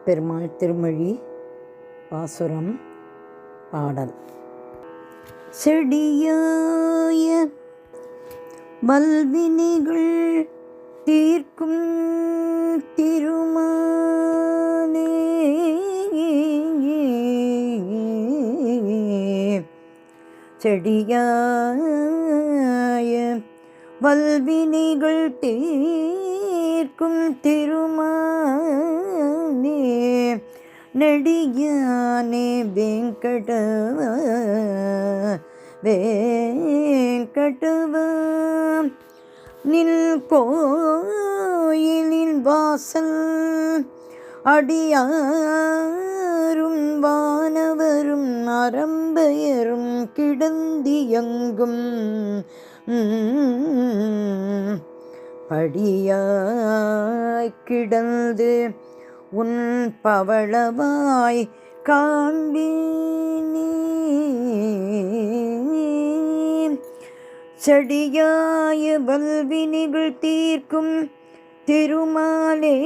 பெருமாள் திருமொழி பாசுரம் பாடல். செடியாய வல்வினைகள் தீர்க்கும் திருமாலே, செடியாய வல்வினைகள் தீர்க்கும் திருமாலே, நெடியானே வெங்கடவா வெங்கடவா, நில் கோயிலின் வாசல் அடியாரும் வானவரும் அரம்பையரும் கிடந்தியங்கும் படியாய் கிடந்து உன் பவளவாய் காண்பேனே. செடியாய வல்வினைகள் தீர்க்கும் திருமாலே,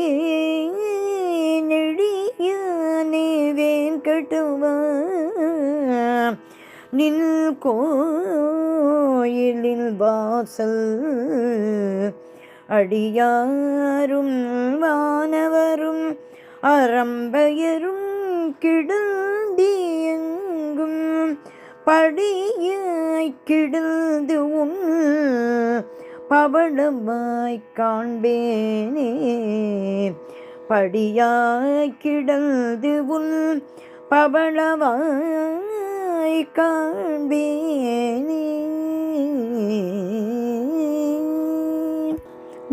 நெடியானே வெங்கடவா, நின் கோயிலின் வாசல் அடியாரும் வானவரும் அரம்பையரும் கிடந்தியங்கும் படியாய் கிடந்து உன் பவளவாய் காண்பேனே. படியாய் கிடந்து உன் பவளவாய் காண்பேனே.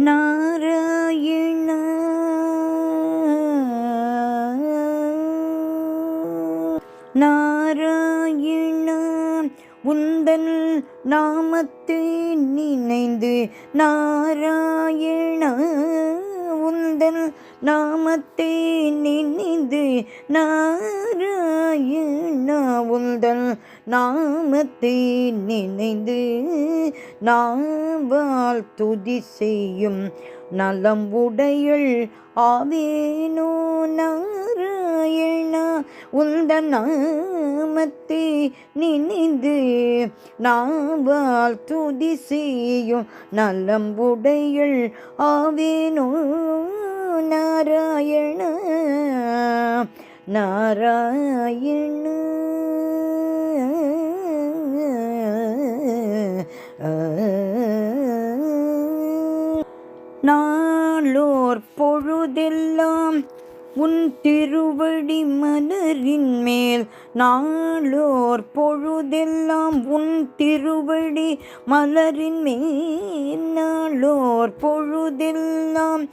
நாராயண நாராயண, உந்தன் நாமத்தை நினைந்து, நாராயண உந்தன் நாமத்தை நினைந்து, நாராயண உந்தன் நாமத்தை நினைந்து, நாவால் துதி செய்யும் நலம் உடையள் ஆவேனோ. நாராயண உந்தன் நாமத்தை நினைந்து, நாவால் துதி செய்யும் நலம் உடையள் ஆவேனோ. நாராயண நாராயண. நாளோர் பொழுதெல்லாம் உன் திருவடி மலரின் மேல், நாளோர் பொழுதெல்லாம் உன் திருவடி மலரின் மேல், நாளோர் பொழுதெல்லாம்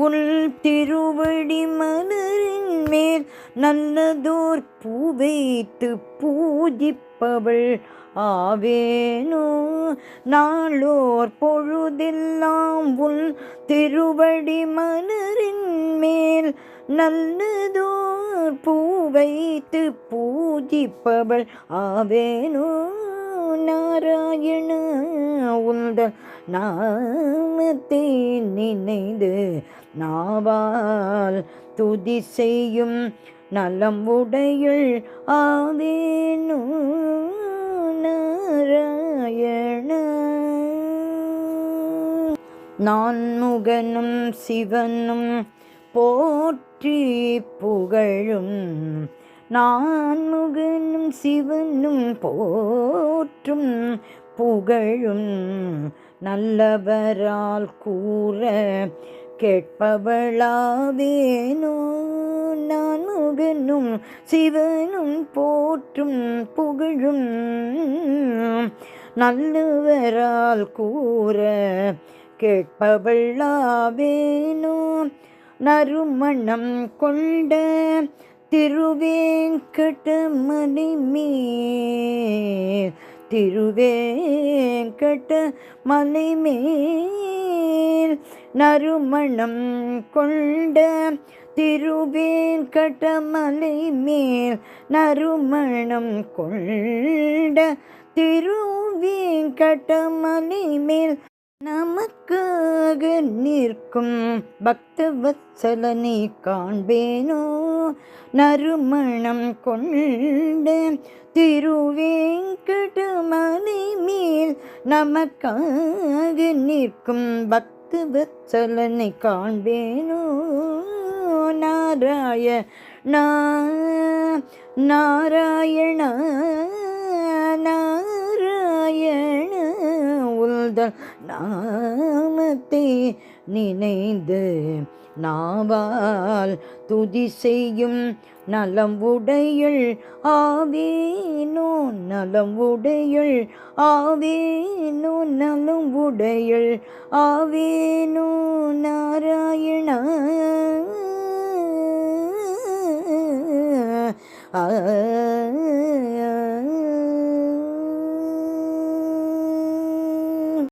உன் திருவடி மலரின் மேல், நல்லதோர் பூ வைத்து பூஜிப்பவள் ஆவேனோ. நாளோர் பொழுதெல்லாம் உன் திருவடி மலரின் மேல், நல்லதோர் பூ வைத்து பூஜிப்பவள் ஆவேனோ. நாராயண உந்தன் நாமத்தை நினைந்து, நாவால் துதி செய்யும் நலம் உடையள் ஆவேனோ. நாராயண. நான்முகனும் சிவனும் போற்றி புகழும், நான்முகனும் சிவனும் போற்றும் புகழும், நல்லவரால் கூற கேட்பவளாவேனோ. நான்முகனும் சிவனும் போற்றும் புகழும், நல்லவரால் கூற கேட்பவளாவேனோ. நறுமணம் கொண்ட திருவேங்கடமலை மேல், திருவேங்கடமலை மேல், நறுமணம் கொண்ட திருவேங்கடமலை மேல், நறுமணம் கொண்ட திருவேங்கடமலை மேல், நமக்காக நிற்கும் பக்தவத்சலனை காண்பேனோ நறுமணம் கொண்ட திருவேங்கடமலை மேல் நமக்காக நிற்கும் பக்தவத்சலனை காண்பேனோ நாராயணா நாராயண நாராயண உல்தல் நாமத்தை நினைந்து நாவால் துதி செய்யும் நலம் உடையள் ஆவேனோ நலம் உடையள் ஆவேனோ நலம் உடையள் ஆவேனோ நாராயண